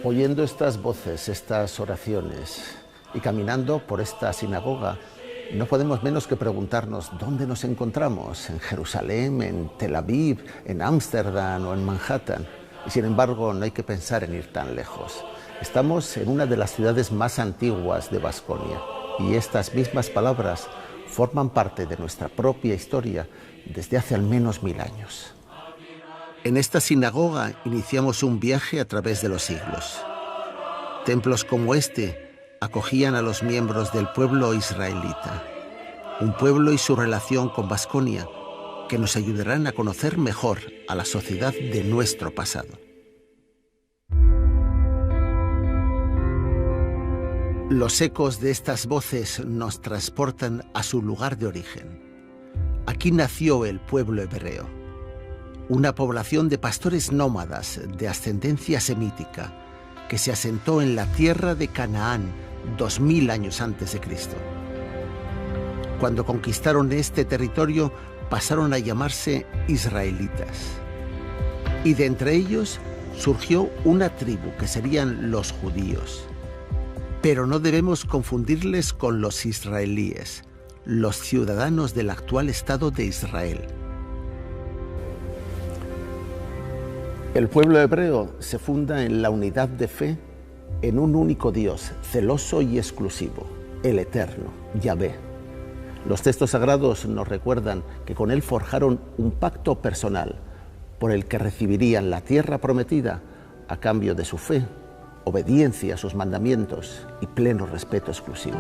Oyendo estas voces, estas oraciones y caminando por esta sinagoga, no podemos menos que preguntarnos dónde nos encontramos, en Jerusalén, en Tel Aviv, en Ámsterdam o en Manhattan. Y sin embargo, no hay que pensar en ir tan lejos. Estamos en una de las ciudades más antiguas de Baskonia y estas mismas palabras forman parte de nuestra propia historia desde hace al menos 1000 años. En esta sinagoga iniciamos un viaje a través de los siglos. Templos como este acogían a los miembros del pueblo israelita, un pueblo y su relación con Baskonia que nos ayudarán a conocer mejor a la sociedad de nuestro pasado. Los ecos de estas voces nos transportan a su lugar de origen. Aquí nació el pueblo hebreo, una población de pastores nómadas de ascendencia semítica que se asentó en la tierra de Canaán 2000 años antes de Cristo. Cuando conquistaron este territorio, pasaron a llamarse israelitas. Y de entre ellos surgió una tribu que serían los judíos. Pero no debemos confundirles con los israelíes, los ciudadanos del actual Estado de Israel. El pueblo hebreo se funda en la unidad de fe en un único Dios, celoso y exclusivo, el Eterno, Yahvé. Los textos sagrados nos recuerdan que con él forjaron un pacto personal por el que recibirían la tierra prometida a cambio de su fe, obediencia a sus mandamientos y pleno respeto exclusivo.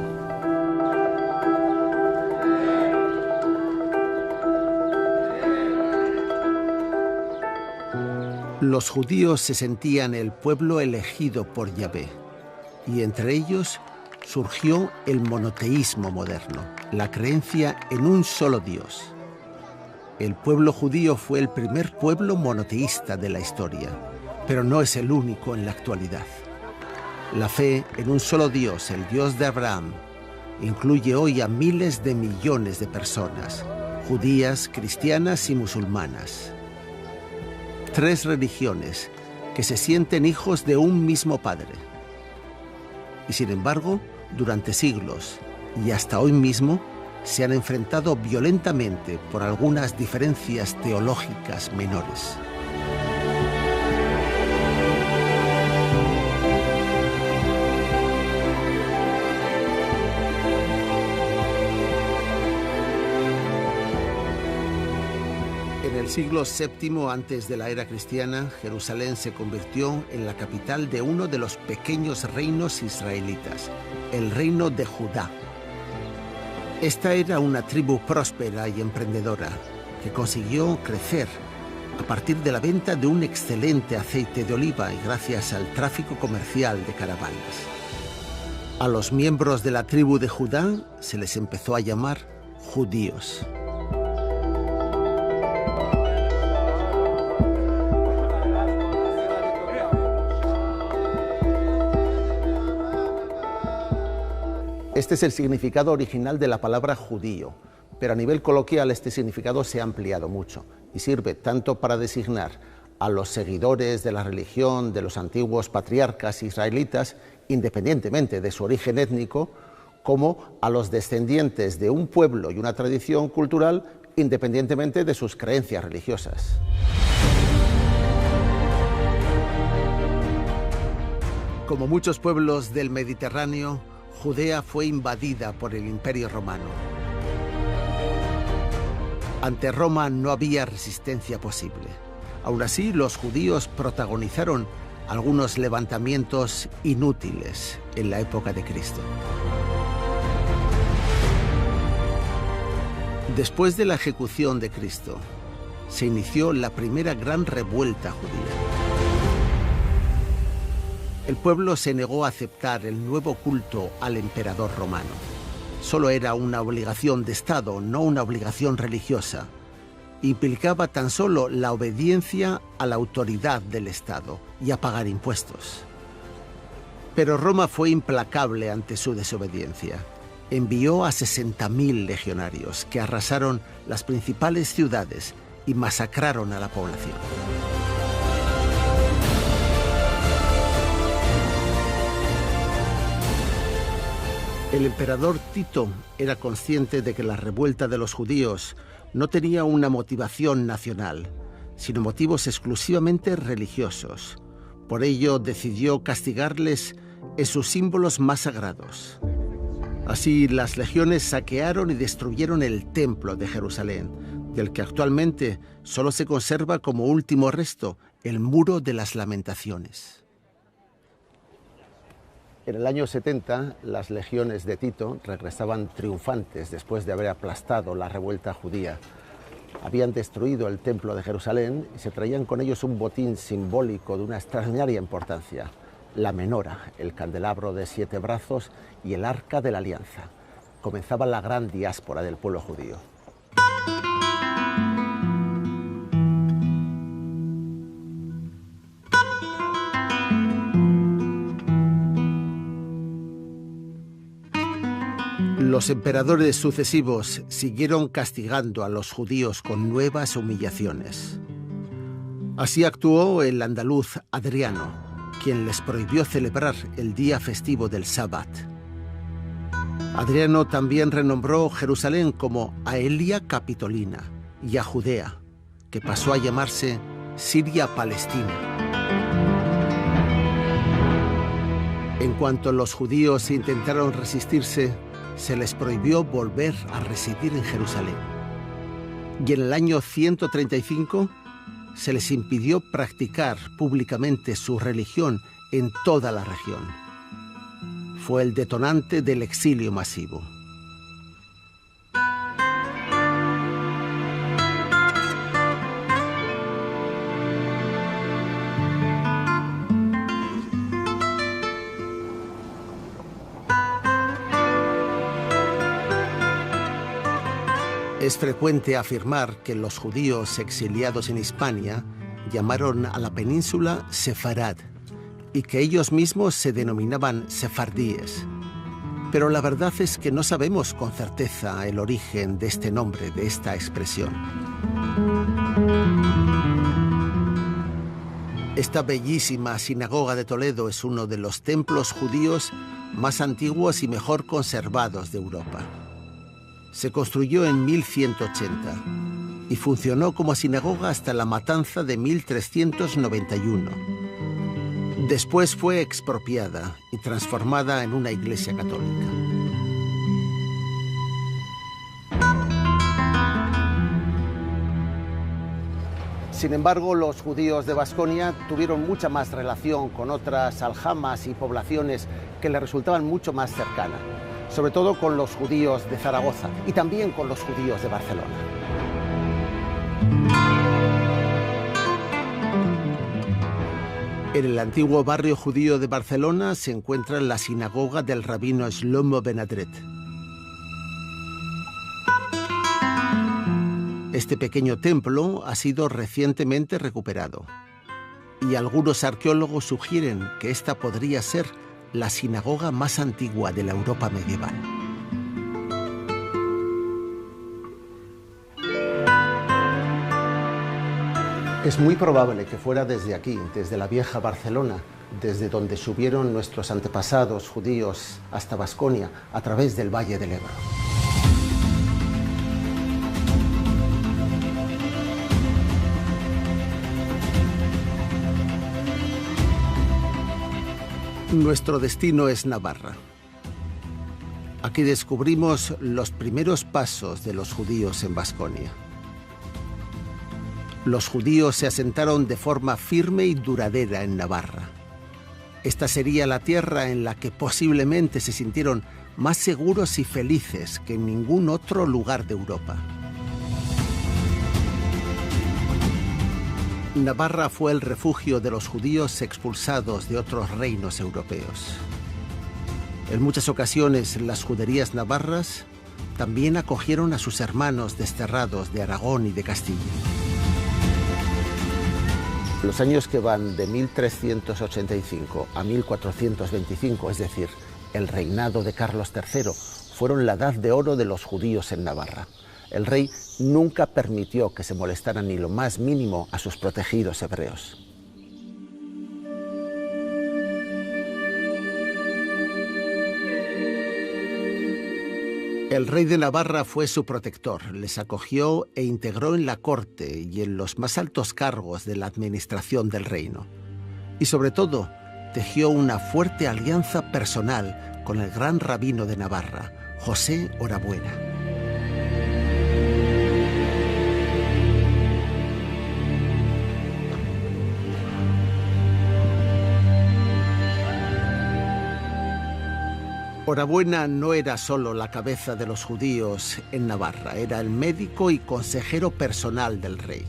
Los judíos se sentían el pueblo elegido por Yahvé, y entre ellos surgió el monoteísmo moderno, la creencia en un solo Dios. El pueblo judío fue el primer pueblo monoteísta de la historia, pero no es el único en la actualidad. La fe en un solo Dios, el Dios de Abraham, incluye hoy a miles de millones de personas, judías, cristianas y musulmanas. 3 religiones que se sienten hijos de un mismo Padre. Y sin embargo, durante siglos y hasta hoy mismo, se han enfrentado violentamente por algunas diferencias teológicas menores. En el siglo VII antes de la era cristiana, Jerusalén se convirtió en la capital de uno de los pequeños reinos israelitas, el reino de Judá. Esta era una tribu próspera y emprendedora que consiguió crecer a partir de la venta de un excelente aceite de oliva y gracias al tráfico comercial de caravanas. A los miembros de la tribu de Judá se les empezó a llamar judíos. Este es el significado original de la palabra judío, pero a nivel coloquial este significado se ha ampliado mucho y sirve tanto para designar a los seguidores de la religión de los antiguos patriarcas israelitas, independientemente de su origen étnico, como a los descendientes de un pueblo y una tradición cultural, independientemente de sus creencias religiosas. Como muchos pueblos del Mediterráneo, Judea fue invadida por el Imperio Romano. Ante Roma no había resistencia posible. Aún así, los judíos protagonizaron algunos levantamientos inútiles en la época de Cristo. Después de la ejecución de Cristo, se inició la primera gran revuelta judía. El pueblo se negó a aceptar el nuevo culto al emperador romano. Solo era una obligación de Estado, no una obligación religiosa. Implicaba tan solo la obediencia a la autoridad del Estado y a pagar impuestos. Pero Roma fue implacable ante su desobediencia. Envió a 60.000 legionarios que arrasaron las principales ciudades y masacraron a la población. El emperador Tito era consciente de que la revuelta de los judíos no tenía una motivación nacional, sino motivos exclusivamente religiosos. Por ello decidió castigarles en sus símbolos más sagrados. Así, las legiones saquearon y destruyeron el templo de Jerusalén, del que actualmente solo se conserva como último resto el Muro de las Lamentaciones. En el año 70, las legiones de Tito regresaban triunfantes después de haber aplastado la revuelta judía. Habían destruido el templo de Jerusalén y se traían con ellos un botín simbólico de una extraordinaria importancia: la menora, el candelabro de 7 brazos y el arca de la alianza. Comenzaba la gran diáspora del pueblo judío. Los emperadores sucesivos siguieron castigando a los judíos con nuevas humillaciones. Así actuó el andaluz Adriano, quien les prohibió celebrar el día festivo del Sabbat. Adriano también renombró Jerusalén como Aelia Capitolina y a Judea, que pasó a llamarse Siria-Palestina. En cuanto los judíos intentaron resistirse, se les prohibió volver a residir en Jerusalén. Y en el año 135 se les impidió practicar públicamente su religión en toda la región. Fue el detonante del exilio masivo. Es frecuente afirmar que los judíos exiliados en Hispania llamaron a la península Sefarad y que ellos mismos se denominaban sefardíes. Pero la verdad es que no sabemos con certeza el origen de este nombre, de esta expresión. Esta bellísima sinagoga de Toledo es uno de los templos judíos más antiguos y mejor conservados de Europa. Se construyó en 1180 y funcionó como sinagoga hasta la matanza de 1391. Después fue expropiada y transformada en una iglesia católica. Sin embargo, los judíos de Baskonia tuvieron mucha más relación con otras aljamas y poblaciones que les resultaban mucho más cercanas, sobre todo con los judíos de Zaragoza y también con los judíos de Barcelona. En el antiguo barrio judío de Barcelona se encuentra la sinagoga del rabino Shlomo Ben-Adret. Este pequeño templo ha sido recientemente recuperado y algunos arqueólogos sugieren que esta podría ser la sinagoga más antigua de la Europa medieval. Es muy probable que fuera desde aquí, desde la vieja Barcelona, desde donde subieron nuestros antepasados judíos hasta Baskonia a través del Valle del Ebro. Nuestro destino es Navarra. Aquí descubrimos los primeros pasos de los judíos en Baskonia. Los judíos se asentaron de forma firme y duradera en Navarra. Esta sería la tierra en la que posiblemente se sintieron más seguros y felices que en ningún otro lugar de Europa. Navarra fue el refugio de los judíos expulsados de otros reinos europeos. En muchas ocasiones, las juderías navarras también acogieron a sus hermanos desterrados de Aragón y de Castilla. Los años que van de 1385 a 1425, es decir, el reinado de Carlos III, fueron la edad de oro de los judíos en Navarra. El rey nunca permitió que se molestara ni lo más mínimo a sus protegidos hebreos. El rey de Navarra fue su protector, les acogió e integró en la corte y en los más altos cargos de la administración del reino. Y sobre todo, tejió una fuerte alianza personal con el gran rabino de Navarra, José Orabuena. Orabuena no era solo la cabeza de los judíos en Navarra, era el médico y consejero personal del rey.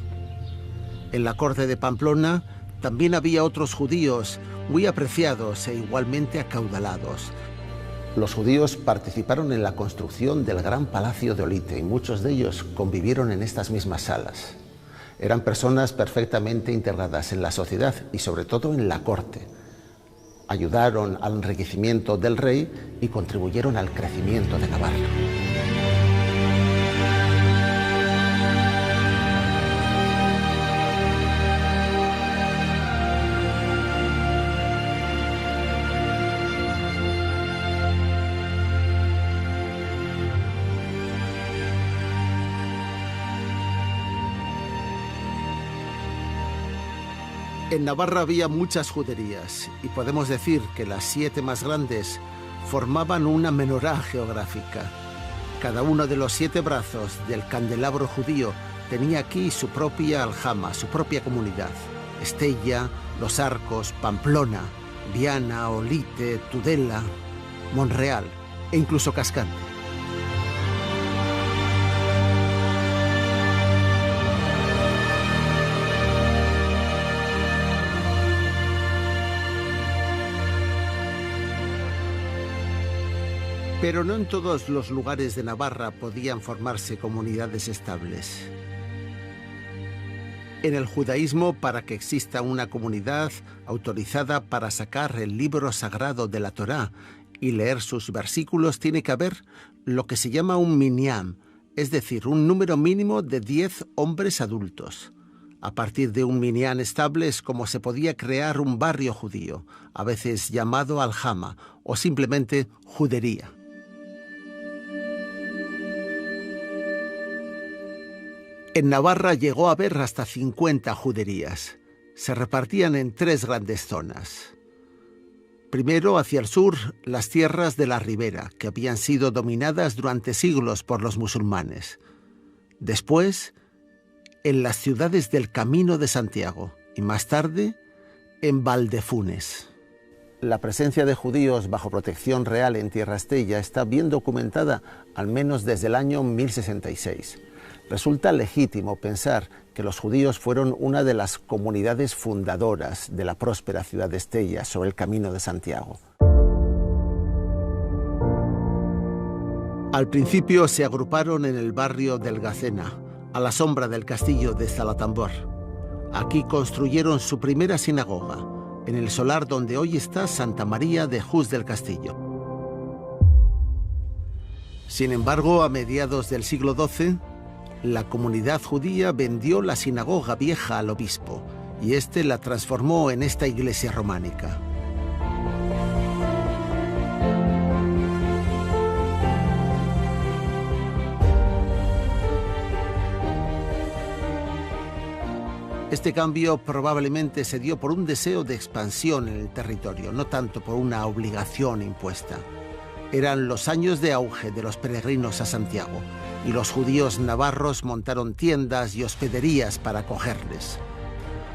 En la corte de Pamplona también había otros judíos muy apreciados e igualmente acaudalados. Los judíos participaron en la construcción del gran palacio de Olite y muchos de ellos convivieron en estas mismas salas. Eran personas perfectamente integradas en la sociedad y sobre todo en la corte. Ayudaron al enriquecimiento del rey y contribuyeron al crecimiento de Navarra. En Navarra había muchas juderías y podemos decir que las 7 más grandes formaban una menorá geográfica. Cada uno de los 7 brazos del candelabro judío tenía aquí su propia aljama, su propia comunidad. Estella, Los Arcos, Pamplona, Viana, Olite, Tudela, Monreal e incluso Cascante. Pero no en todos los lugares de Navarra podían formarse comunidades estables. En el judaísmo, para que exista una comunidad autorizada para sacar el libro sagrado de la Torá y leer sus versículos, tiene que haber lo que se llama un minyan, es decir, un número mínimo de 10 hombres adultos. A partir de un minyan estable es como se podía crear un barrio judío, a veces llamado aljama o simplemente judería. En Navarra llegó a haber hasta 50 juderías. Se repartían en 3 grandes zonas. Primero, hacia el sur, las tierras de la Ribera, que habían sido dominadas durante siglos por los musulmanes. Después, en las ciudades del Camino de Santiago y más tarde, en Valdefunes. La presencia de judíos bajo protección real en Tierra Estella está bien documentada al menos desde el año 1066. Resulta legítimo pensar que los judíos fueron una de las comunidades fundadoras de la próspera ciudad de Estella sobre el Camino de Santiago. Al principio se agruparon en el barrio del Gacena, a la sombra del castillo de Zalatambor. Aquí construyeron su primera sinagoga, en el solar donde hoy está Santa María de Jús del Castillo. Sin embargo, a mediados del siglo XII, la comunidad judía vendió la sinagoga vieja al obispo y éste la transformó en esta iglesia románica. Este cambio probablemente se dio por un deseo de expansión en el territorio, no tanto por una obligación impuesta. Eran los años de auge de los peregrinos a Santiago, y los judíos navarros montaron tiendas y hospederías para acogerles.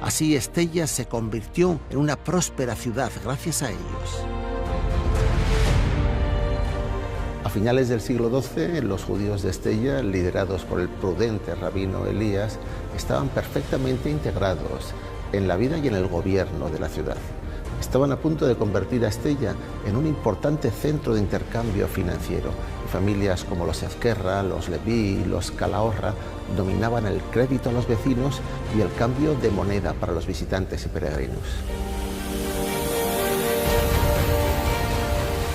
Así Estella se convirtió en una próspera ciudad gracias a ellos. A finales del siglo XII, los judíos de Estella, liderados por el prudente rabino Elías, estaban perfectamente integrados en la vida y en el gobierno de la ciudad. Estaban a punto de convertir a Estella en un importante centro de intercambio financiero. Y familias como los Ezquerra, los Leví y los Calahorra dominaban el crédito a los vecinos y el cambio de moneda para los visitantes y peregrinos.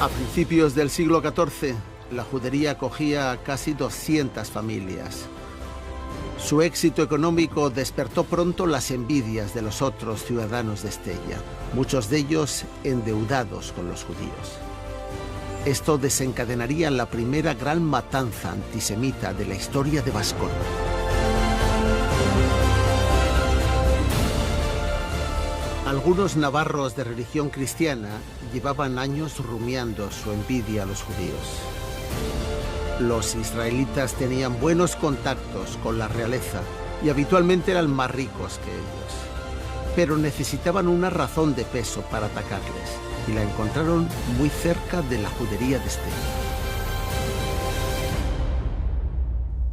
A principios del siglo XIV, La judería acogía a casi 200 familias. Su éxito económico despertó pronto las envidias de los otros ciudadanos de Estella, muchos de ellos endeudados con los judíos. Esto desencadenaría la primera gran matanza antisemita de la historia de Vasconia. Algunos navarros de religión cristiana llevaban años rumiando su envidia a los judíos. Los israelitas tenían buenos contactos con la realeza y habitualmente eran más ricos que ellos. Pero necesitaban una razón de peso para atacarles y la encontraron muy cerca de la judería de Estella.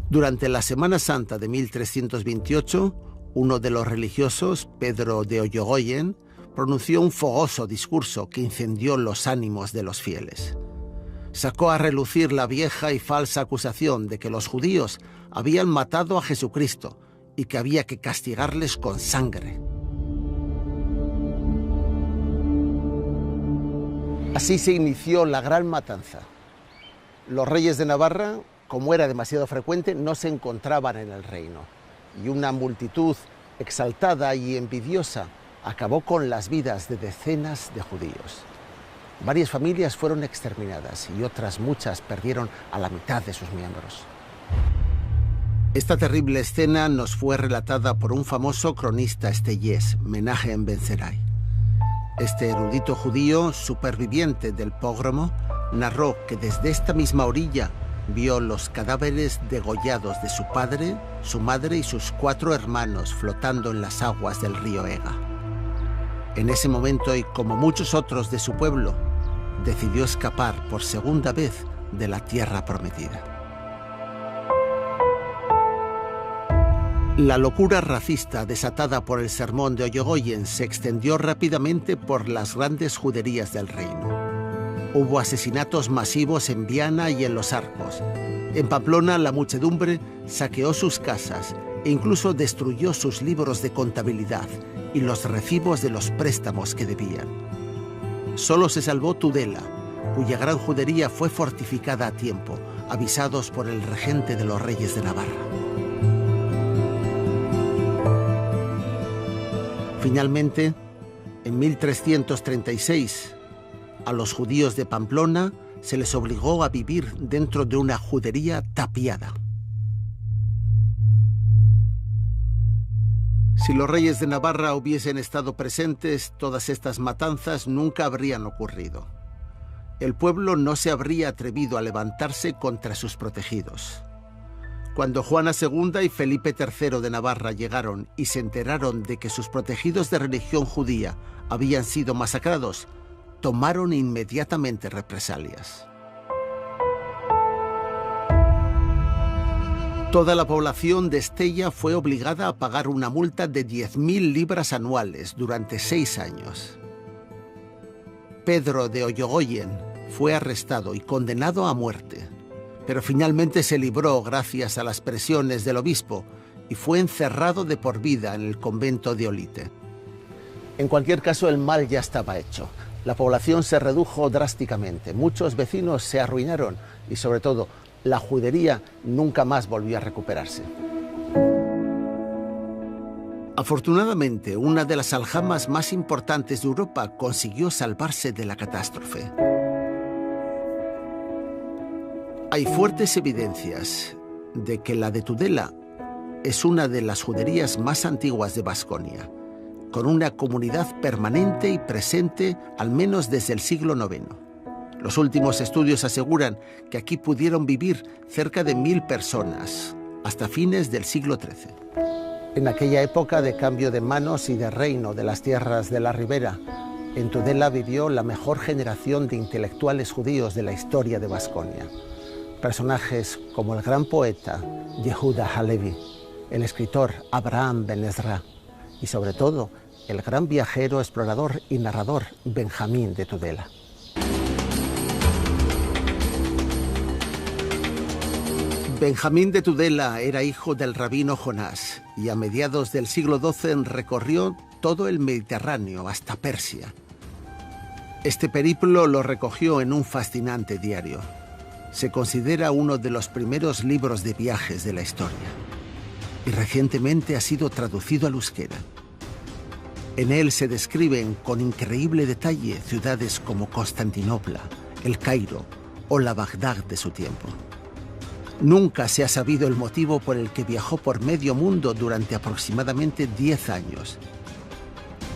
Durante la Semana Santa de 1328, uno de los religiosos, Pedro de Ollogoyen, pronunció un fogoso discurso que incendió los ánimos de los fieles. Sacó a relucir la vieja y falsa acusación de que los judíos habían matado a Jesucristo y que había que castigarles con sangre. Así se inició la gran matanza. Los reyes de Navarra, como era demasiado frecuente, no se encontraban en el reino, y una multitud exaltada y envidiosa acabó con las vidas de decenas de judíos. Varias familias fueron exterminadas y otras muchas perdieron a la mitad de sus miembros. Esta terrible escena nos fue relatada por un famoso cronista estellés, Menahem ben Zerai. Este erudito judío, superviviente del pogromo, narró que desde esta misma orilla vio los cadáveres degollados de su padre, su madre y sus 4 hermanos flotando en las aguas del río Ega. En ese momento, y como muchos otros de su pueblo, decidió escapar por segunda vez de la tierra prometida. La locura racista desatada por el sermón de Ollogoyen se extendió rápidamente por las grandes juderías del reino. Hubo asesinatos masivos en Viana y en Los Arcos. En Pamplona, la muchedumbre saqueó sus casas e incluso destruyó sus libros de contabilidad y los recibos de los préstamos que debían. Solo se salvó Tudela, cuya gran judería fue fortificada a tiempo, avisados por el regente de los reyes de Navarra. Finalmente, en 1336, a los judíos de Pamplona se les obligó a vivir dentro de una judería tapiada. Si los reyes de Navarra hubiesen estado presentes, todas estas matanzas nunca habrían ocurrido. El pueblo no se habría atrevido a levantarse contra sus protegidos. Cuando Juana II y Felipe III de Navarra llegaron y se enteraron de que sus protegidos de religión judía habían sido masacrados, tomaron inmediatamente represalias. Toda la población de Estella fue obligada a pagar una multa de 10.000 libras anuales durante 6 años. Pedro de Ollogoyen fue arrestado y condenado a muerte, pero finalmente se libró gracias a las presiones del obispo y fue encerrado de por vida en el convento de Olite. En cualquier caso, el mal ya estaba hecho. La población se redujo drásticamente, muchos vecinos se arruinaron y, sobre todo, la judería nunca más volvió a recuperarse. Afortunadamente, una de las aljamas más importantes de Europa consiguió salvarse de la catástrofe. Hay fuertes evidencias de que la de Tudela es una de las juderías más antiguas de Vasconia, con una comunidad permanente y presente al menos desde el siglo IX. Los últimos estudios aseguran que aquí pudieron vivir cerca de 1000 personas, hasta fines del siglo XIII. En aquella época de cambio de manos y de reino de las tierras de la Ribera, en Tudela vivió la mejor generación de intelectuales judíos de la historia de Vasconia. Personajes como el gran poeta Yehuda Halevi, el escritor Abraham Ben Ezra y, sobre todo, el gran viajero, explorador y narrador Benjamín de Tudela. Benjamín de Tudela era hijo del rabino Jonás y a mediados del siglo XII recorrió todo el Mediterráneo hasta Persia. Este periplo lo recogió en un fascinante diario. Se considera uno de los primeros libros de viajes de la historia y recientemente ha sido traducido al euskera. En él se describen con increíble detalle ciudades como Constantinopla, El Cairo o la Bagdad de su tiempo. Nunca se ha sabido el motivo por el que viajó por medio mundo durante aproximadamente 10 años,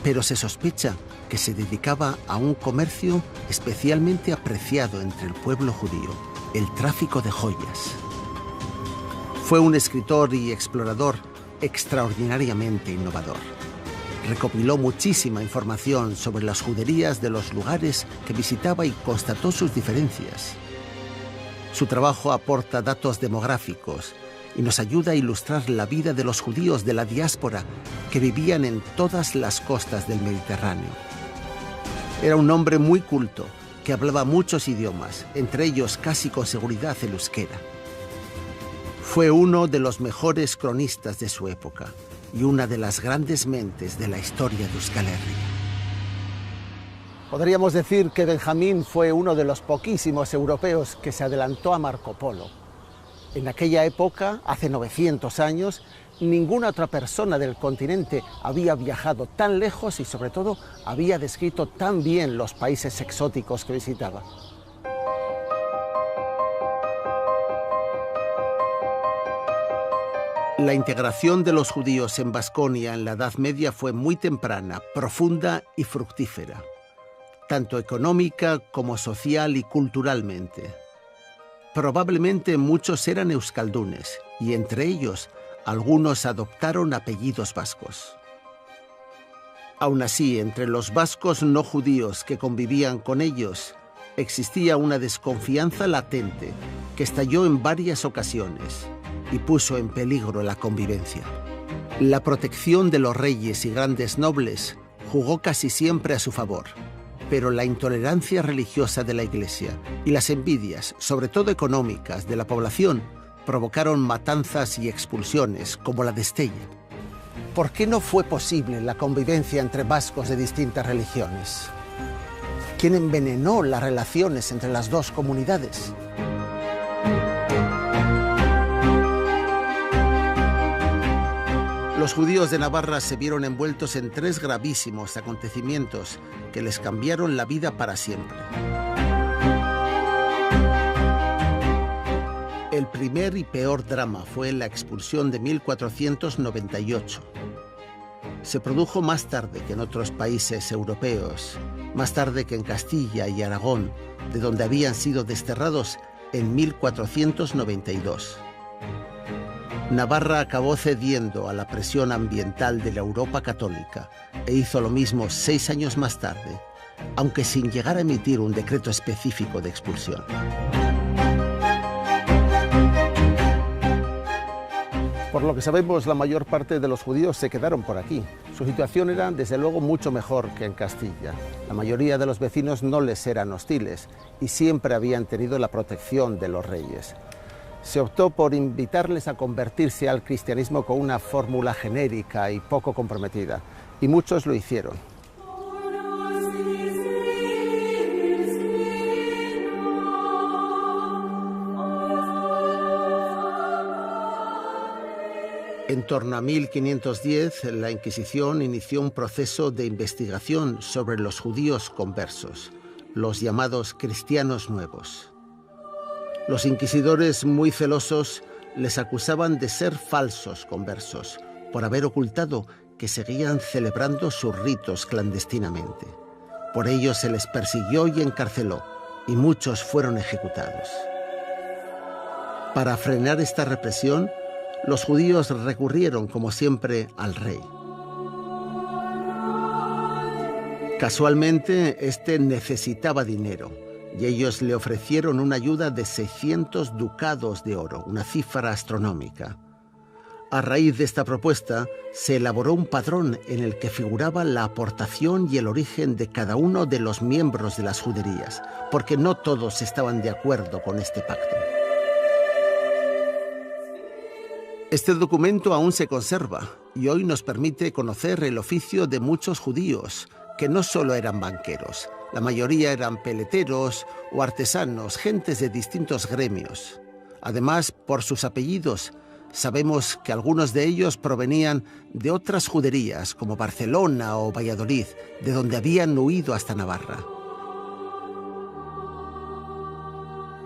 pero se sospecha que se dedicaba a un comercio especialmente apreciado entre el pueblo judío, el tráfico de joyas. Fue un escritor y explorador extraordinariamente innovador. Recopiló muchísima información sobre las juderías de los lugares que visitaba y constató sus diferencias. Su trabajo aporta datos demográficos y nos ayuda a ilustrar la vida de los judíos de la diáspora que vivían en todas las costas del Mediterráneo. Era un hombre muy culto que hablaba muchos idiomas, entre ellos casi con seguridad el euskera. Fue uno de los mejores cronistas de su época y una de las grandes mentes de la historia de Euskal Herria. Podríamos decir que Benjamín fue uno de los poquísimos europeos que se adelantó a Marco Polo. En aquella época, hace 900 años, ninguna otra persona del continente había viajado tan lejos y, sobre todo, había descrito tan bien los países exóticos que visitaba. La integración de los judíos en Baskonia en la Edad Media fue muy temprana, profunda y fructífera, tanto económica como social y culturalmente. Probablemente muchos eran euskaldunes y entre ellos algunos adoptaron apellidos vascos. Aún así, entre los vascos no judíos que convivían con ellos, existía una desconfianza latente que estalló en varias ocasiones y puso en peligro la convivencia. La protección de los reyes y grandes nobles jugó casi siempre a su favor, pero la intolerancia religiosa de la Iglesia y las envidias, sobre todo económicas, de la población provocaron matanzas y expulsiones, como la de Estella. ¿Por qué no fue posible la convivencia entre vascos de distintas religiones? ¿Quién envenenó las relaciones entre las dos comunidades? Los judíos de Navarra se vieron envueltos en 3 gravísimos acontecimientos que les cambiaron la vida para siempre. El primer y peor drama fue la expulsión de 1498. Se produjo más tarde que en otros países europeos, más tarde que en Castilla y Aragón, de donde habían sido desterrados en 1492. Navarra acabó cediendo a la presión ambiental de la Europa católica e hizo lo mismo 6 años más tarde, aunque sin llegar a emitir un decreto específico de expulsión. Por lo que sabemos, la mayor parte de los judíos se quedaron por aquí. Su situación era, desde luego, mucho mejor que en Castilla. La mayoría de los vecinos no les eran hostiles y siempre habían tenido la protección de los reyes. Se optó por invitarles a convertirse al cristianismo con una fórmula genérica y poco comprometida, y muchos lo hicieron. En torno a 1510, la Inquisición inició un proceso de investigación sobre los judíos conversos, los llamados cristianos nuevos. Los inquisidores, muy celosos, les acusaban de ser falsos conversos, por haber ocultado que seguían celebrando sus ritos clandestinamente. Por ello se les persiguió y encarceló, y muchos fueron ejecutados. Para frenar esta represión, los judíos recurrieron, como siempre, al rey. Casualmente, este necesitaba dinero, y ellos le ofrecieron una ayuda de 600 ducados de oro, una cifra astronómica. A raíz de esta propuesta, se elaboró un padrón en el que figuraba la aportación y el origen de cada uno de los miembros de las juderías, porque no todos estaban de acuerdo con este pacto. Este documento aún se conserva y hoy nos permite conocer el oficio de muchos judíos, que no solo eran banqueros, La mayoría eran peleteros o artesanos, gentes de distintos gremios. Además, por sus apellidos, sabemos que algunos de ellos provenían de otras juderías, como Barcelona o Valladolid, de donde habían huido hasta Navarra.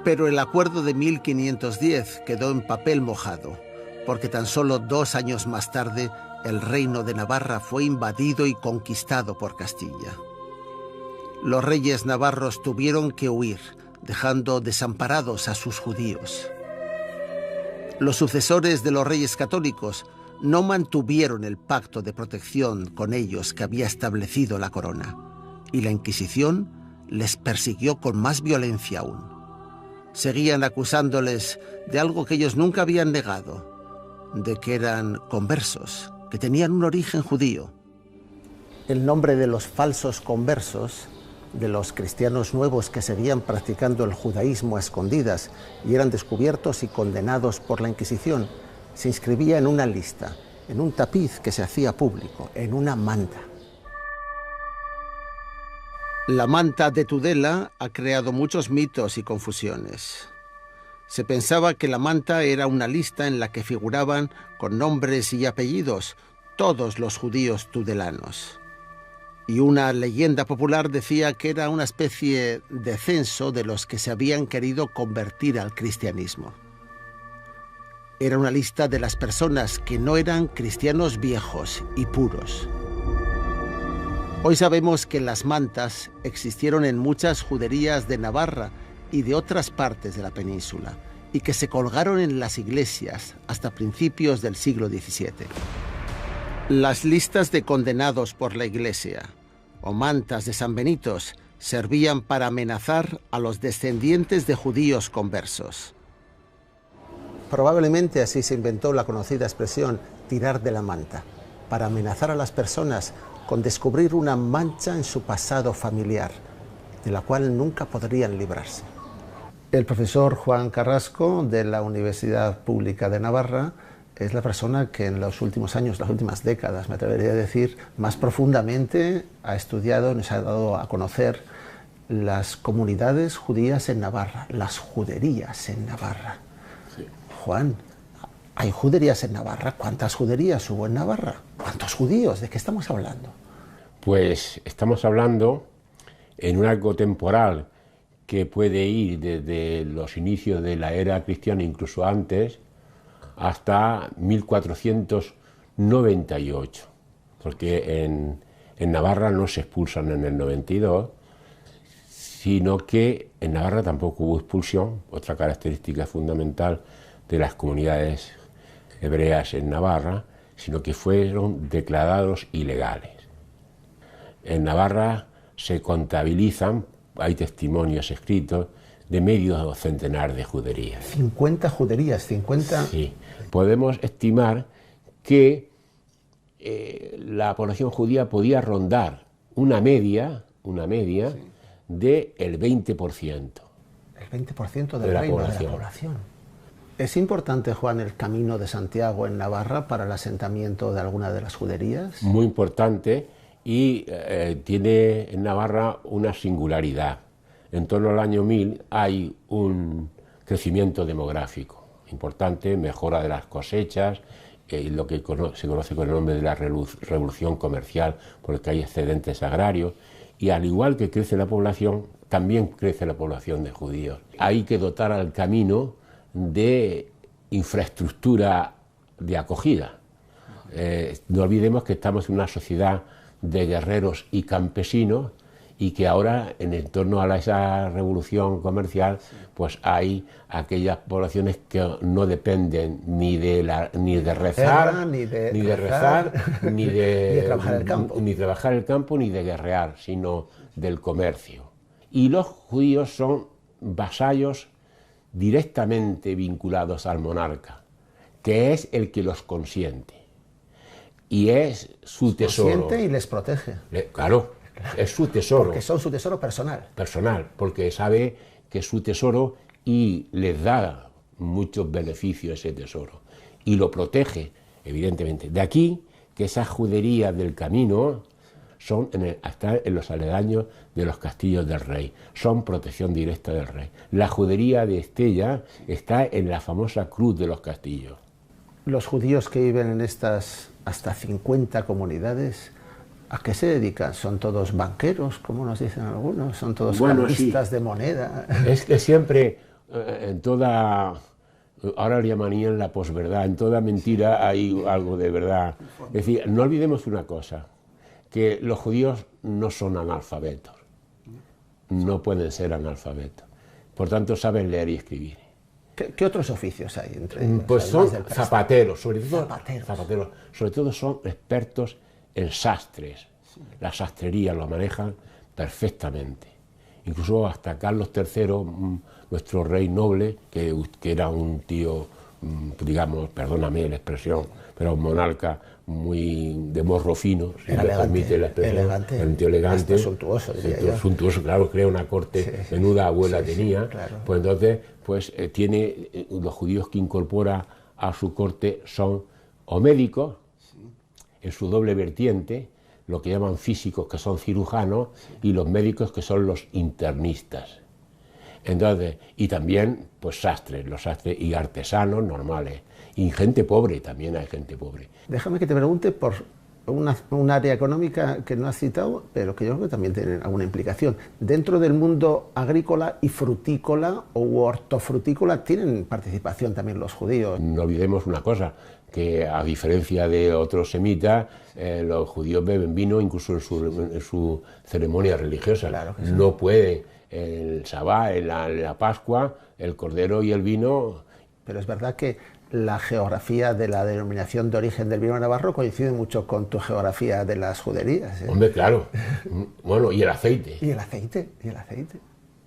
Pero el acuerdo de 1510 quedó en papel mojado, porque tan solo 2 años más tarde el reino de Navarra fue invadido y conquistado por Castilla. Los reyes navarros tuvieron que huir, dejando desamparados a sus judíos. Los sucesores de los reyes católicos no mantuvieron el pacto de protección con ellos que había establecido la corona, y la Inquisición les persiguió con más violencia aún. Seguían acusándoles de algo que ellos nunca habían negado, de que eran conversos, que tenían un origen judío. El nombre de los falsos conversos, de los cristianos nuevos que seguían practicando el judaísmo a escondidas y eran descubiertos y condenados por la Inquisición, se inscribía en una lista, en un tapiz que se hacía público, en una manta. La manta de Tudela ha creado muchos mitos y confusiones. Se pensaba que la manta era una lista en la que figuraban con nombres y apellidos todos los judíos tudelanos. Y una leyenda popular decía que era una especie de censo de los que se habían querido convertir al cristianismo. Era una lista de las personas que no eran cristianos viejos y puros. Hoy sabemos que las mantas existieron en muchas juderías de Navarra y de otras partes de la península, y que se colgaron en las iglesias hasta principios del siglo XVII. Las listas de condenados por la Iglesia, o mantas de San Benitos, servían para amenazar a los descendientes de judíos conversos. Probablemente así se inventó la conocida expresión tirar de la manta, para amenazar a las personas con descubrir una mancha en su pasado familiar, de la cual nunca podrían librarse. El profesor Juan Carrasco, de la Universidad Pública de Navarra, es la persona que en los últimos años, las últimas décadas, me atrevería a decir, más profundamente ha estudiado, nos ha dado a conocer las comunidades judías en Navarra, las juderías en Navarra. Sí. Juan, ¿hay juderías en Navarra? ¿Cuántas juderías hubo en Navarra? ¿Cuántos judíos? ¿De qué estamos hablando? Pues estamos hablando en un arco temporal que puede ir desde los inicios de la era cristiana, incluso antes, hasta 1498, porque en Navarra no se expulsan en el 92, sino que en Navarra tampoco hubo expulsión, otra característica fundamental de las comunidades hebreas en Navarra, sino que fueron declarados ilegales. En Navarra se contabilizan, hay testimonios escritos, de medio centenar de juderías. 50 juderías, 50... Sí, podemos estimar que la población judía podía rondar una media sí, del 20%. El 20% del reino, de la población. ¿Es importante, Juan, el Camino de Santiago en Navarra para el asentamiento de alguna de las juderías? Muy importante, y tiene en Navarra una singularidad. En torno al año 1000 hay un crecimiento demográfico importante, mejora de las cosechas, lo que se conoce con el nombre de la revolución comercial, porque hay excedentes agrarios, y al igual que crece la población, también crece la población de judíos. Hay que dotar al camino de infraestructura de acogida. No olvidemos que estamos en una sociedad de guerreros y campesinos, y que ahora, en torno a esa revolución comercial, pues hay aquellas poblaciones que no dependen ni de rezar, ni de trabajar el campo, ni de guerrear, sino del comercio. Y los judíos son vasallos directamente vinculados al monarca, que es el que los consiente, y es su tesoro. Consiente y les protege. Claro. Es su tesoro. Porque son su tesoro personal. Personal, porque sabe que es su tesoro y les da muchos beneficios ese tesoro. Y lo protege, evidentemente. De aquí que esas juderías del camino están en los aledaños de los castillos del rey, son protección directa del rey. La judería de Estella está en la famosa cruz de los castillos. Los judíos que viven en estas hasta 50 comunidades, ¿a qué se dedican? ¿Son todos banqueros, como nos dicen algunos? ¿Son todos cambistas de moneda? Es que siempre, en toda, ahora le llamarían la posverdad, en toda mentira hay algo de verdad. Es decir, no olvidemos una cosa, que los judíos no son analfabetos, no pueden ser analfabetos, por tanto saben leer y escribir. ¿Qué otros oficios hay entre ellos? Pues son zapateros, sobre todo son expertos en sastres. Sí. La sastrería lo manejan perfectamente. Incluso hasta Carlos III, nuestro rey noble, que era un tío, digamos, perdóname la expresión, pero un monarca muy de morro fino, si me permite la expresión, un tío elegante, suntuoso, diría yo. Suntuoso, claro, crea una corte, sí, menuda abuela tenía, claro. Pues entonces, tiene los judíos que incorpora a su corte son o médicos, en su doble vertiente, lo que llaman físicos, que son cirujanos, y los médicos, que son los internistas. Entonces, y también pues sastres, los sastres y artesanos normales, y gente pobre, también hay gente pobre. Déjame que te pregunte por un área económica que no has citado, pero que yo creo que también tiene alguna implicación. Dentro del mundo agrícola y frutícola o hortofrutícola, ¿tienen participación también los judíos? No olvidemos una cosa, que a diferencia de otros semitas, los judíos beben vino incluso en su ceremonia religiosa. Claro que sí. No pueden, el Sabá, en la Pascua, el cordero y el vino. Pero es verdad que la geografía de la denominación de origen del vino navarro coincide mucho con tu geografía de las juderías, ¿eh? Hombre, claro. Bueno, y el aceite. Y el aceite.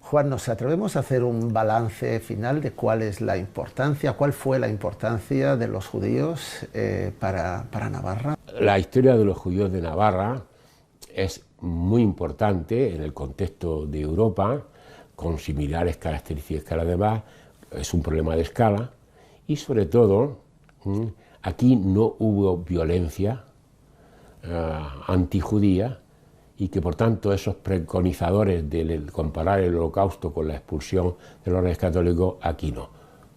Juan, ¿nos atrevemos a hacer un balance final de cuál fue la importancia de los judíos para Navarra? La historia de los judíos de Navarra es muy importante en el contexto de Europa, con similares características que las demás. Es un problema de escala y, sobre todo, aquí no hubo violencia antijudía, y que por tanto esos preconizadores de comparar el Holocausto con la expulsión de los reyes católicos aquí no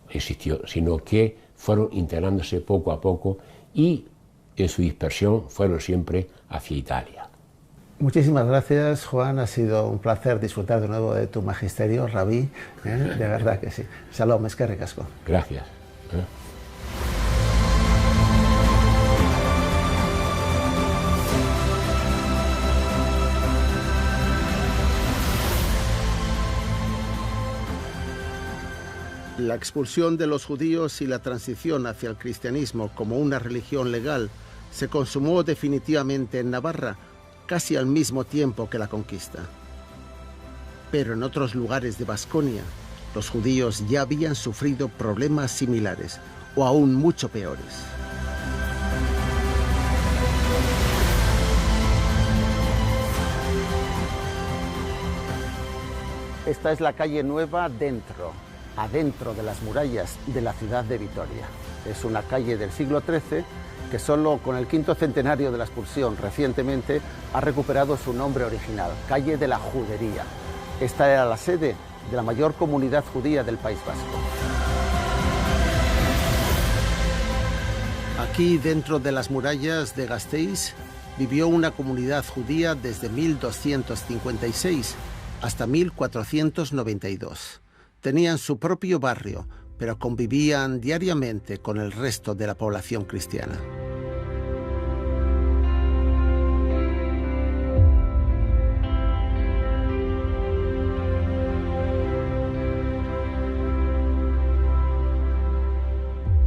existió, sino que fueron integrándose poco a poco y en su dispersión fueron siempre hacia Italia. Muchísimas gracias, Juan, ha sido un placer disfrutar de nuevo de tu magisterio, rabí, de verdad que sí. Shalom, eskerrik asko. Gracias. La expulsión de los judíos y la transición hacia el cristianismo como una religión legal se consumó definitivamente en Navarra casi al mismo tiempo que la conquista. Pero en otros lugares de Baskonia, los judíos ya habían sufrido problemas similares o aún mucho peores. Esta es la calle Nueva adentro de las murallas de la ciudad de Vitoria. Es una calle del siglo XIII que solo con el 5º centenario de la expulsión recientemente ha recuperado su nombre original, calle de la Judería. Esta era la sede de la mayor comunidad judía del País Vasco. Aquí, dentro de las murallas de Gasteiz, vivió una comunidad judía desde 1256 hasta 1492. Tenían su propio barrio, pero convivían diariamente con el resto de la población cristiana.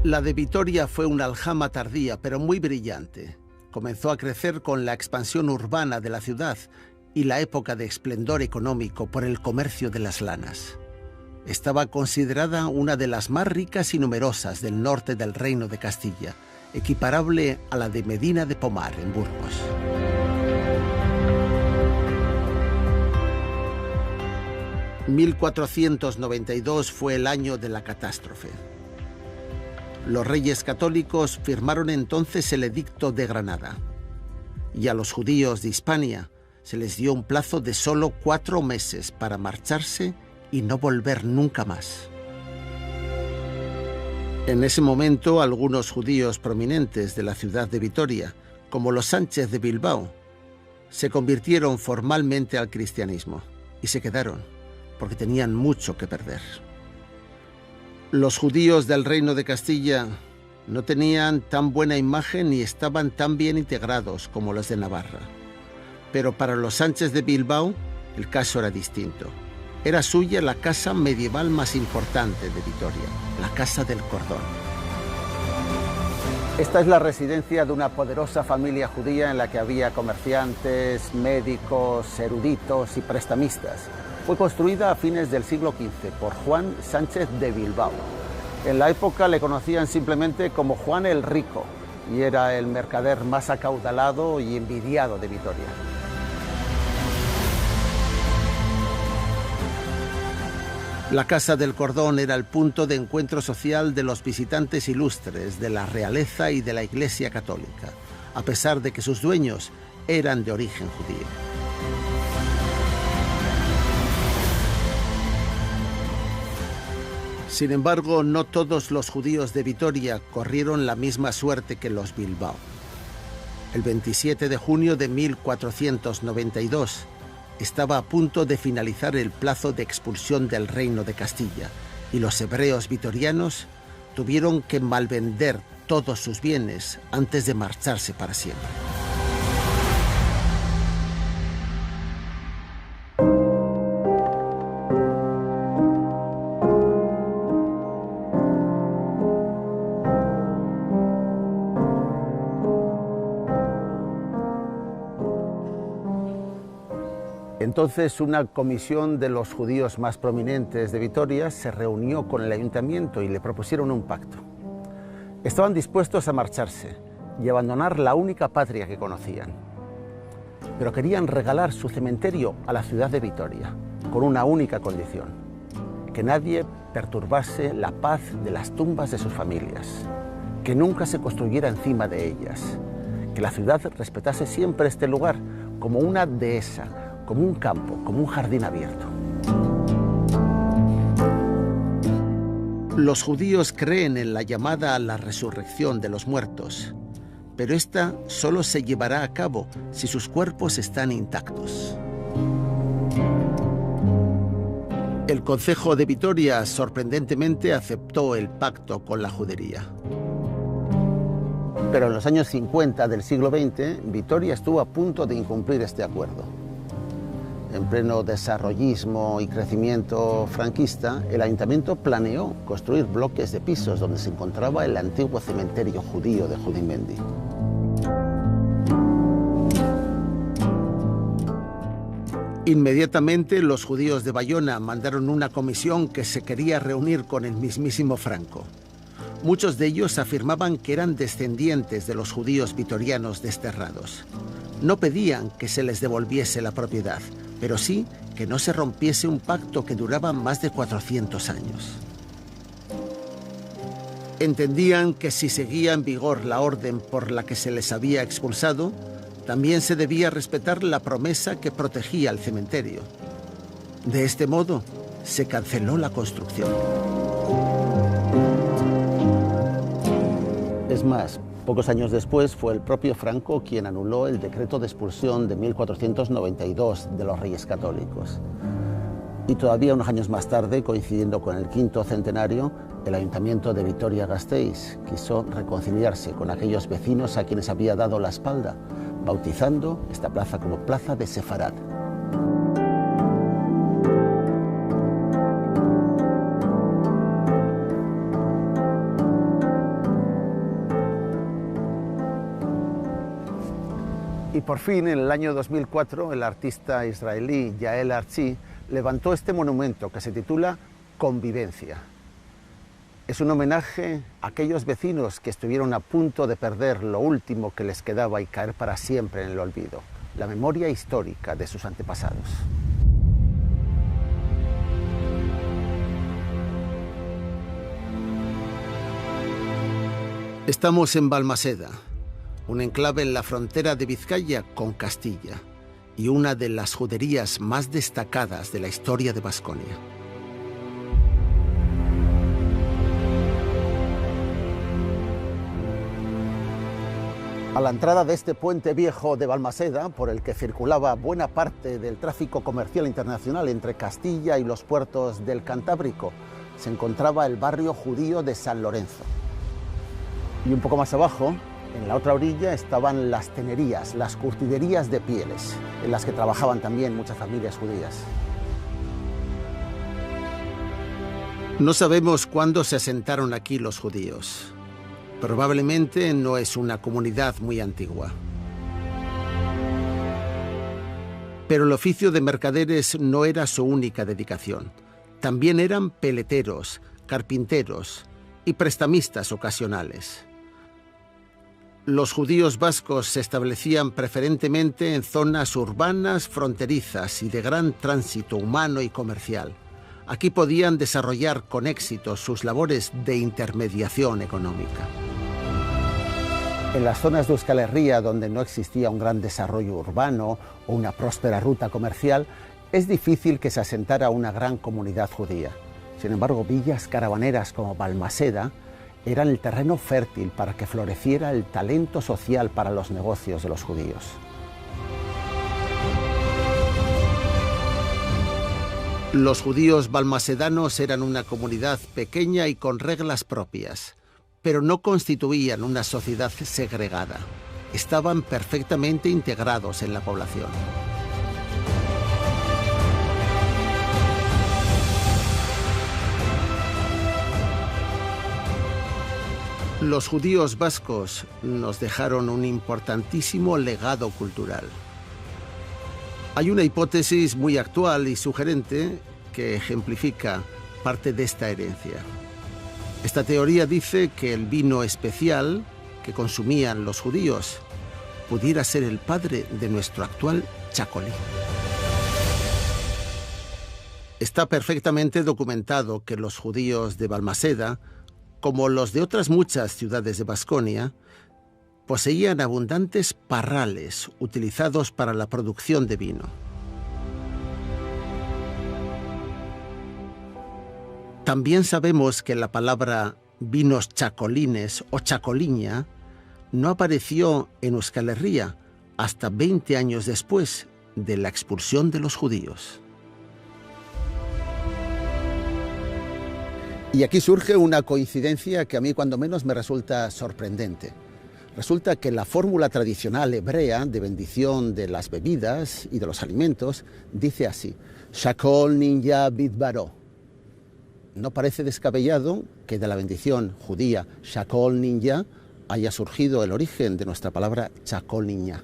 La de Vitoria fue una aljama tardía, pero muy brillante. Comenzó a crecer con la expansión urbana de la ciudad y la época de esplendor económico por el comercio de las lanas. Estaba considerada una de las más ricas y numerosas del norte del Reino de Castilla, equiparable a la de Medina de Pomar, en Burgos. ...1492 fue el año de la catástrofe. Los reyes católicos firmaron entonces el Edicto de Granada. y a los judíos de Hispania se les dio un plazo de solo 4 meses para marcharse y no volver nunca más. En ese momento, algunos judíos prominentes de la ciudad de Vitoria, como los Sánchez de Bilbao, se convirtieron formalmente al cristianismo y se quedaron porque tenían mucho que perder. Los judíos del Reino de Castilla no tenían tan buena imagen ni estaban tan bien integrados como los de Navarra. Pero para los Sánchez de Bilbao el caso era distinto. Era suya la casa medieval más importante de Vitoria, la Casa del Cordón. Esta es la residencia de una poderosa familia judía en la que había comerciantes, médicos, eruditos y prestamistas. Fue construida a fines del siglo XV por Juan Sánchez de Bilbao. En la época le conocían simplemente como Juan el Rico y era el mercader más acaudalado y envidiado de Vitoria. La Casa del Cordón era el punto de encuentro social de los visitantes ilustres de la realeza y de la Iglesia Católica, a pesar de que sus dueños eran de origen judío. Sin embargo, no todos los judíos de Vitoria corrieron la misma suerte que los Bilbao. El 27 de junio de 1492 estaba a punto de finalizar el plazo de expulsión del Reino de Castilla y los hebreos vitorianos tuvieron que malvender todos sus bienes antes de marcharse para siempre. Entonces, una comisión de los judíos más prominentes de Vitoria se reunió con el ayuntamiento y le propusieron un pacto. Estaban dispuestos a marcharse y abandonar la única patria que conocían, pero querían regalar su cementerio a la ciudad de Vitoria, con una única condición: que nadie perturbase la paz de las tumbas de sus familias, que nunca se construyera encima de ellas, que la ciudad respetase siempre este lugar como una dehesa, como un campo, como un jardín abierto. Los judíos creen en la llamada a la resurrección de los muertos, pero esta solo se llevará a cabo si sus cuerpos están intactos. El concejo de Vitoria sorprendentemente aceptó el pacto con la judería. Pero en los años 50 del siglo XX, Vitoria estuvo a punto de incumplir este acuerdo. En pleno desarrollismo y crecimiento franquista, el ayuntamiento planeó construir bloques de pisos donde se encontraba el antiguo cementerio judío de Judimendi. Inmediatamente los judíos de Bayona mandaron una comisión que se quería reunir con el mismísimo Franco. Muchos de ellos afirmaban que eran descendientes de los judíos vitorianos desterrados. No pedían que se les devolviese la propiedad, pero sí que no se rompiese un pacto que duraba más de 400 años. Entendían que si seguía en vigor la orden por la que se les había expulsado, también se debía respetar la promesa que protegía el cementerio. De este modo, se canceló la construcción. Es más, pocos años después fue el propio Franco quien anuló el decreto de expulsión de 1492 de los Reyes Católicos. Y todavía unos años más tarde, coincidiendo con el 5º centenario, el Ayuntamiento de Vitoria-Gasteiz quiso reconciliarse con aquellos vecinos a quienes había dado la espalda, bautizando esta plaza como Plaza de Sefarad. Y por fin, en el año 2004, el artista israelí Yael Artzi levantó este monumento que se titula Convivencia. Es un homenaje a aquellos vecinos que estuvieron a punto de perder lo último que les quedaba y caer para siempre en el olvido, la memoria histórica de sus antepasados. Estamos en Balmaseda, un enclave en la frontera de Vizcaya con Castilla y una de las juderías más destacadas de la historia de Baskonia. A la entrada de este puente viejo de Balmaseda, por el que circulaba buena parte del tráfico comercial internacional entre Castilla y los puertos del Cantábrico, se encontraba el barrio judío de San Lorenzo. Y un poco más abajo, en la otra orilla, estaban las tenerías, las curtiderías de pieles, en las que trabajaban también muchas familias judías. No sabemos cuándo se asentaron aquí los judíos. Probablemente no es una comunidad muy antigua. Pero el oficio de mercaderes no era su única dedicación. También eran peleteros, carpinteros y prestamistas ocasionales. Los judíos vascos se establecían preferentemente en zonas urbanas, fronterizas y de gran tránsito humano y comercial. Aquí podían desarrollar con éxito sus labores de intermediación económica. En las zonas de Euskal Herria, donde no existía un gran desarrollo urbano o una próspera ruta comercial, es difícil que se asentara una gran comunidad judía. Sin embargo, villas caravaneras como Balmaseda eran el terreno fértil para que floreciera el talento social para los negocios de los judíos. Los judíos balmasedanos eran una comunidad pequeña y con reglas propias, pero no constituían una sociedad segregada. Estaban perfectamente integrados en la población. Los judíos vascos nos dejaron un importantísimo legado cultural. Hay una hipótesis muy actual y sugerente que ejemplifica parte de esta herencia. Esta teoría dice que el vino especial que consumían los judíos pudiera ser el padre de nuestro actual chacolí. Está perfectamente documentado que los judíos de Balmaseda, como los de otras muchas ciudades de Baskonia, poseían abundantes parrales utilizados para la producción de vino. También sabemos que la palabra vinos chacolines o chacoliña no apareció en Euskal Herria hasta 20 años después de la expulsión de los judíos. Y aquí surge una coincidencia que a mí cuando menos me resulta sorprendente. Resulta que la fórmula tradicional hebrea de bendición de las bebidas y de los alimentos dice así: Shakol ninja bidbaro. No parece descabellado que de la bendición judía Shakol ninja haya surgido el origen de nuestra palabra Chakol niña.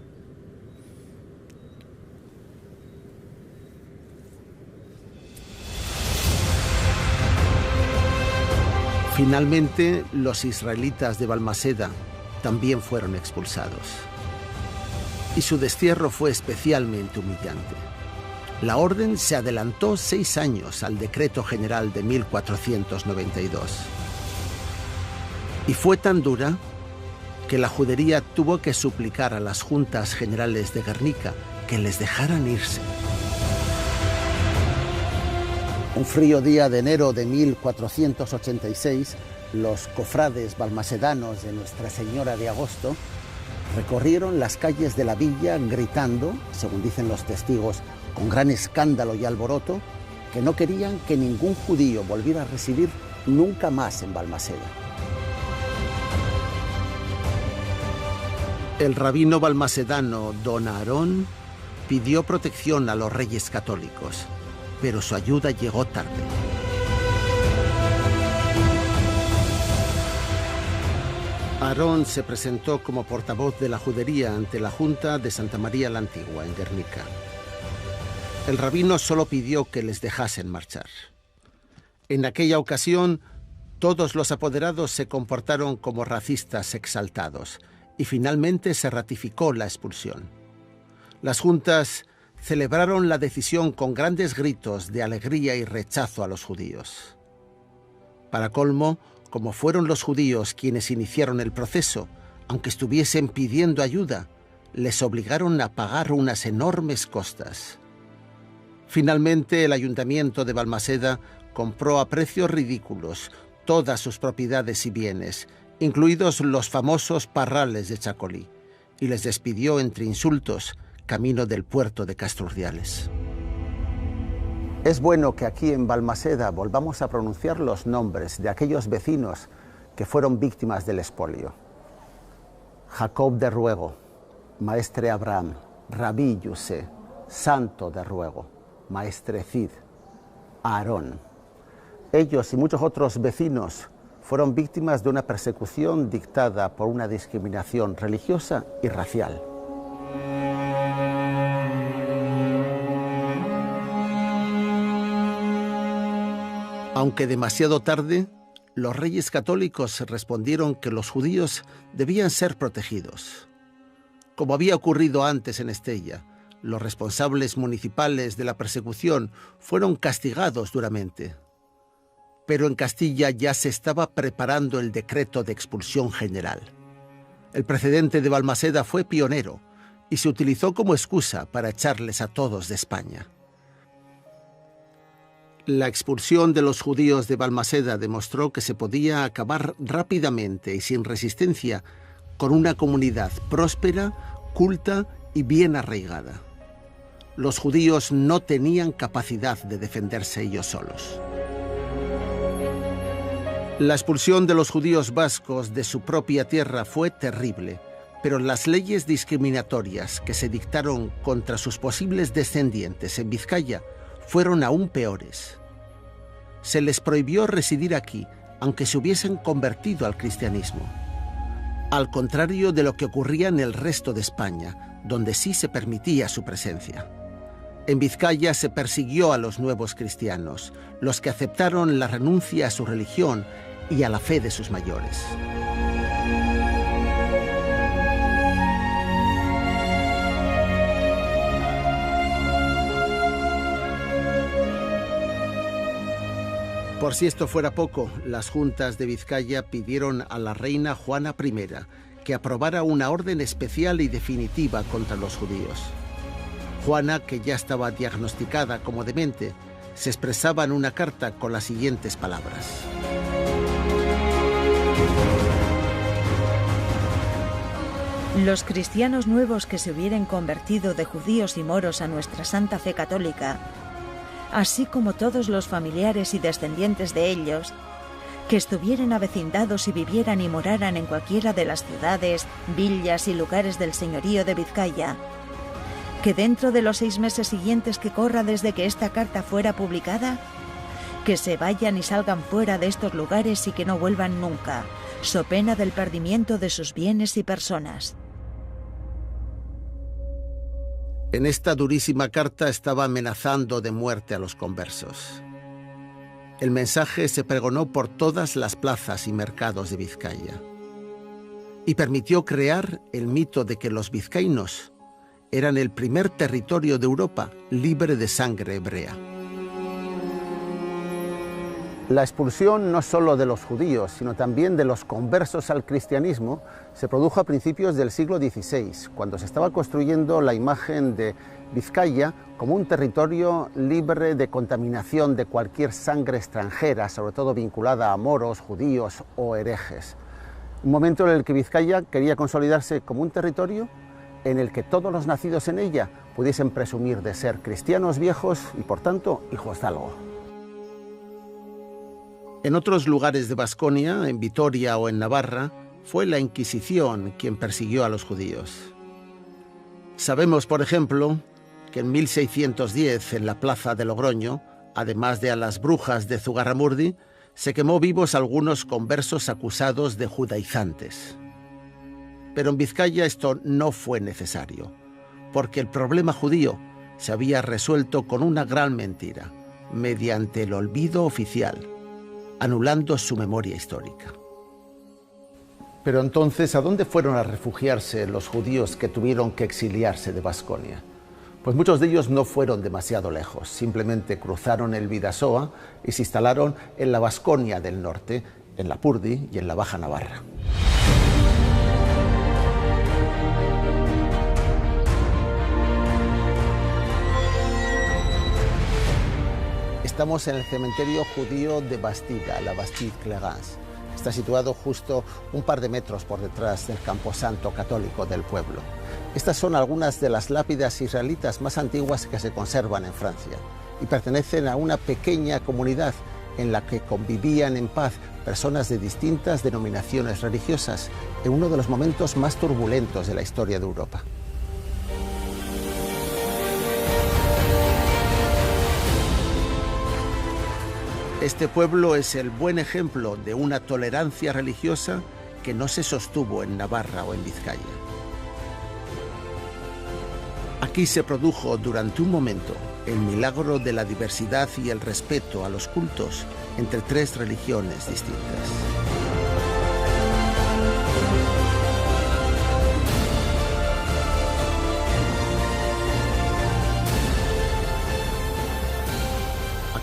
Finalmente, los israelitas de Balmaseda también fueron expulsados. Y su destierro fue especialmente humillante. La orden se adelantó 6 años al decreto general de 1492. Y fue tan dura que la judería tuvo que suplicar a las juntas generales de Guernica que les dejaran irse. Un frío día de enero de 1486, los cofrades balmasedanos de Nuestra Señora de Agosto recorrieron las calles de la villa gritando, según dicen los testigos, con gran escándalo y alboroto, que no querían que ningún judío volviera a residir nunca más en Balmaseda. El rabino balmasedano Don Aarón pidió protección a los reyes católicos, pero su ayuda llegó tarde. Aarón se presentó como portavoz de la judería ante la Junta de Santa María la Antigua, en Guernica. El rabino solo pidió que les dejasen marchar. En aquella ocasión, todos los apoderados se comportaron como racistas exaltados y finalmente se ratificó la expulsión. Las juntas celebraron la decisión con grandes gritos de alegría y rechazo a los judíos. Para colmo, como fueron los judíos quienes iniciaron el proceso, aunque estuviesen pidiendo ayuda, les obligaron a pagar unas enormes costas. Finalmente, el ayuntamiento de Balmaseda compró a precios ridículos todas sus propiedades y bienes, incluidos los famosos parrales de Chacolí, y les despidió entre insultos camino del puerto de Casturdiales. Es bueno que aquí en Balmaseda volvamos a pronunciar los nombres de aquellos vecinos que fueron víctimas del expolio. Jacob de Ruego, Maestre Abraham, Rabí Yusé, Santo de Ruego, Maestre Cid, Aarón. Ellos y muchos otros vecinos fueron víctimas de una persecución dictada por una discriminación religiosa y racial. Aunque demasiado tarde, los reyes católicos respondieron que los judíos debían ser protegidos. Como había ocurrido antes en Estella, los responsables municipales de la persecución fueron castigados duramente. Pero en Castilla ya se estaba preparando el decreto de expulsión general. El precedente de Balmaseda fue pionero y se utilizó como excusa para echarles a todos de España. La expulsión de los judíos de Balmaseda demostró que se podía acabar rápidamente y sin resistencia con una comunidad próspera, culta y bien arraigada. Los judíos no tenían capacidad de defenderse ellos solos. La expulsión de los judíos vascos de su propia tierra fue terrible, pero las leyes discriminatorias que se dictaron contra sus posibles descendientes en Vizcaya fueron aún peores. Se les prohibió residir aquí, aunque se hubiesen convertido al cristianismo. Al contrario de lo que ocurría en el resto de España, donde sí se permitía su presencia. En Vizcaya se persiguió a los nuevos cristianos, los que aceptaron la renuncia a su religión y a la fe de sus mayores. Por si esto fuera poco, las juntas de Vizcaya pidieron a la reina Juana I que aprobara una orden especial y definitiva contra los judíos. Juana, que ya estaba diagnosticada como demente, se expresaba en una carta con las siguientes palabras. Los cristianos nuevos que se hubieren convertido de judíos y moros a nuestra santa fe católica, así como todos los familiares y descendientes de ellos, que estuvieran avecindados y vivieran y moraran en cualquiera de las ciudades, villas y lugares del señorío de Vizcaya, que dentro de los 6 meses siguientes que corra desde que esta carta fuera publicada, que se vayan y salgan fuera de estos lugares y que no vuelvan nunca, so pena del perdimiento de sus bienes y personas. En esta durísima carta estaba amenazando de muerte a los conversos. El mensaje se pregonó por todas las plazas y mercados de Vizcaya y permitió crear el mito de que los vizcaínos eran el primer territorio de Europa libre de sangre hebrea. La expulsión no solo de los judíos, sino también de los conversos al cristianismo, se produjo a principios del siglo XVI, cuando se estaba construyendo la imagen de Vizcaya como un territorio libre de contaminación de cualquier sangre extranjera, sobre todo vinculada a moros, judíos o herejes. Un momento en el que Vizcaya quería consolidarse como un territorio en el que todos los nacidos en ella pudiesen presumir de ser cristianos viejos y, por tanto, hijos de algo. En otros lugares de Baskonia, en Vitoria o en Navarra, fue la Inquisición quien persiguió a los judíos. Sabemos, por ejemplo, que en 1610, en la plaza de Logroño, además de a las brujas de Zugarramurdi, se quemó vivos algunos conversos acusados de judaizantes. Pero en Vizcaya esto no fue necesario, porque el problema judío se había resuelto con una gran mentira, mediante el olvido oficial, anulando su memoria histórica. Pero entonces, ¿a dónde fueron a refugiarse los judíos que tuvieron que exiliarse de Baskonia? Pues muchos de ellos no fueron demasiado lejos, simplemente cruzaron el Bidasoa y se instalaron en la Baskonia del norte, en la Purdi y en la Baja Navarra. Estamos en el cementerio judío de Bastida, la Bastide-Clérance. Está situado justo un par de metros por detrás del camposanto católico del pueblo. Estas son algunas de las lápidas israelitas más antiguas que se conservan en Francia y pertenecen a una pequeña comunidad en la que convivían en paz personas de distintas denominaciones religiosas en uno de los momentos más turbulentos de la historia de Europa. Este pueblo es el buen ejemplo de una tolerancia religiosa que no se sostuvo en Navarra o en Vizcaya. Aquí se produjo durante un momento el milagro de la diversidad y el respeto a los cultos entre tres religiones distintas.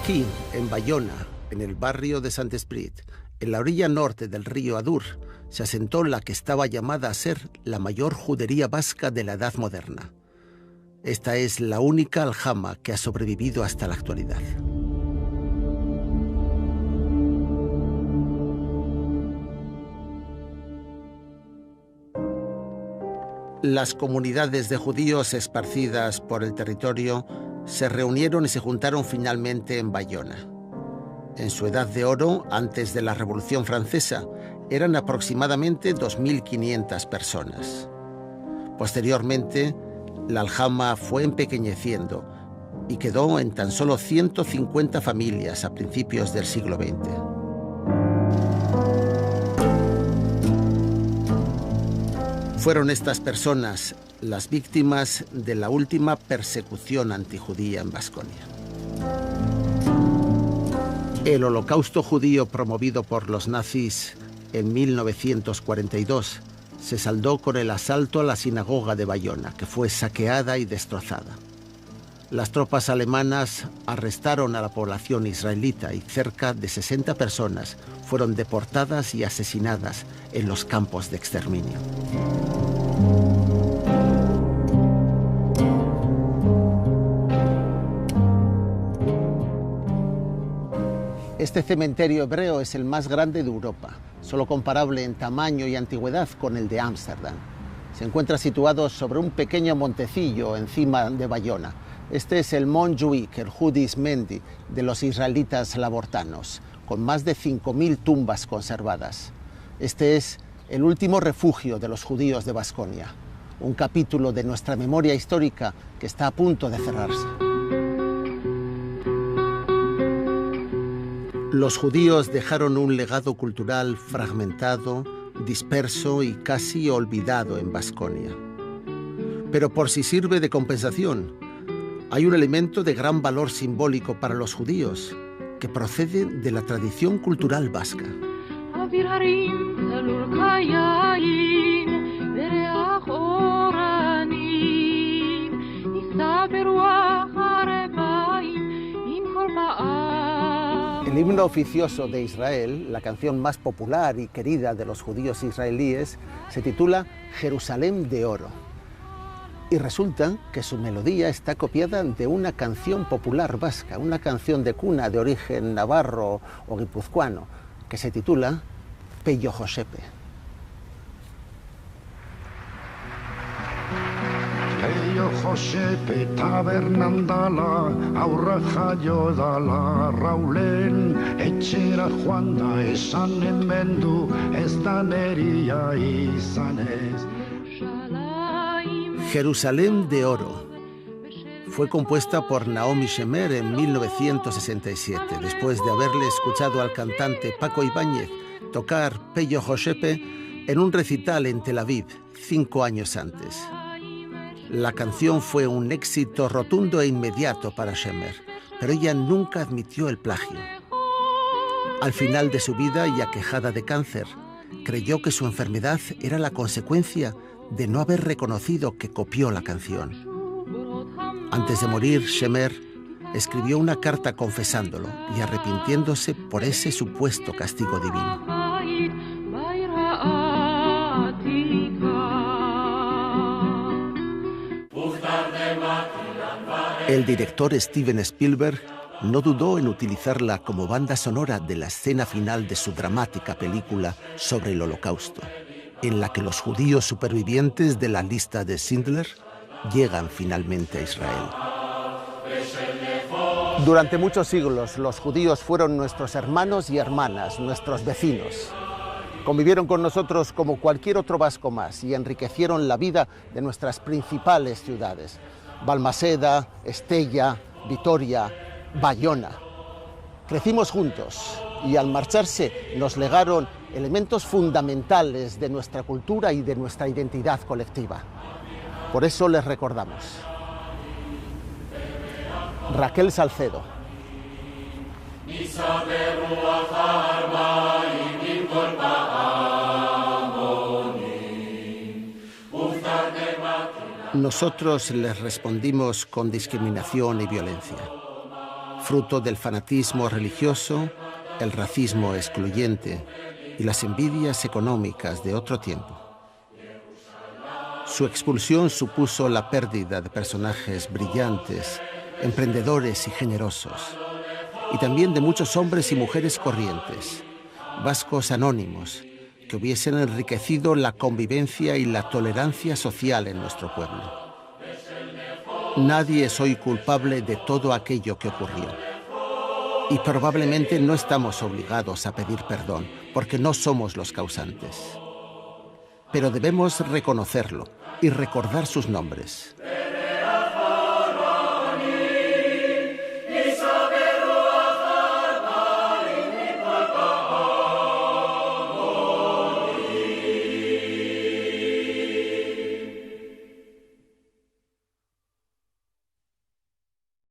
Aquí, en Bayona, en el barrio de Saint-Esprit, en la orilla norte del río Adur, se asentó la que estaba llamada a ser la mayor judería vasca de la Edad Moderna. Esta es la única aljama que ha sobrevivido hasta la actualidad. Las comunidades de judíos esparcidas por el territorio se reunieron y se juntaron finalmente en Bayona. En su edad de oro, antes de la Revolución Francesa, eran aproximadamente 2.500 personas. Posteriormente, la aljama fue empequeñeciendo y quedó en tan solo 150 familias a principios del siglo XX. Fueron estas personas las víctimas de la última persecución antijudía en Baskonia. El holocausto judío promovido por los nazis en 1942 se saldó con el asalto a la sinagoga de Bayona, que fue saqueada y destrozada. Las tropas alemanas arrestaron a la población israelita y cerca de 60 personas fueron deportadas y asesinadas en los campos de exterminio. Este cementerio hebreo es el más grande de Europa, solo comparable en tamaño y antigüedad con el de Ámsterdam. Se encuentra situado sobre un pequeño montecillo encima de Bayona. Este es el Montjuïc, el Judis Mendi, de los israelitas labortanos, con más de 5.000 tumbas conservadas. Este es el último refugio de los judíos de Baskonia, un capítulo de nuestra memoria histórica que está a punto de cerrarse. Los judíos dejaron un legado cultural fragmentado, disperso y casi olvidado en Baskonia. Pero por si sirve de compensación, hay un elemento de gran valor simbólico para los judíos que procede de la tradición cultural vasca. El himno oficioso de Israel, la canción más popular y querida de los judíos israelíes, se titula Jerusalén de Oro. Y resulta que su melodía está copiada de una canción popular vasca, una canción de cuna de origen navarro o guipuzcoano, que se titula Pello Josepe. Pello Josepe tabernan dala, aurra jaio dala, Raulen etxera joan da, esan hemen du, ez da neria izan ez. Jerusalén de Oro fue compuesta por Naomi Shemer en 1967, después de haberle escuchado al cantante Paco Ibáñez tocar Pello Josepe en un recital en Tel Aviv 5 años antes. La canción fue un éxito rotundo e inmediato para Shemer, pero ella nunca admitió el plagio. Al final de su vida y aquejada de cáncer, creyó que su enfermedad era la consecuencia de no haber reconocido que copió la canción. Antes de morir, Shemer escribió una carta confesándolo y arrepintiéndose por ese supuesto castigo divino. El director Steven Spielberg no dudó en utilizarla como banda sonora de la escena final de su dramática película sobre el Holocausto, en la que los judíos supervivientes de la lista de Schindler llegan finalmente a Israel. Durante muchos siglos, los judíos fueron nuestros hermanos y hermanas, nuestros vecinos. Convivieron con nosotros como cualquier otro vasco más y enriquecieron la vida de nuestras principales ciudades: Balmaseda, Estella, Vitoria, Bayona. Crecimos juntos y al marcharse nos legaron elementos fundamentales de nuestra cultura y de nuestra identidad colectiva. Por eso les recordamos. Raquel Salcedo. Nosotros les respondimos con discriminación y violencia, fruto del fanatismo religioso, el racismo excluyente y las envidias económicas de otro tiempo. Su expulsión supuso la pérdida de personajes brillantes, emprendedores y generosos, y también de muchos hombres y mujeres corrientes, vascos anónimos, que hubiesen enriquecido la convivencia y la tolerancia social en nuestro pueblo. Nadie es hoy culpable de todo aquello que ocurrió. Y probablemente no estamos obligados a pedir perdón, porque no somos los causantes. Pero debemos reconocerlo y recordar sus nombres.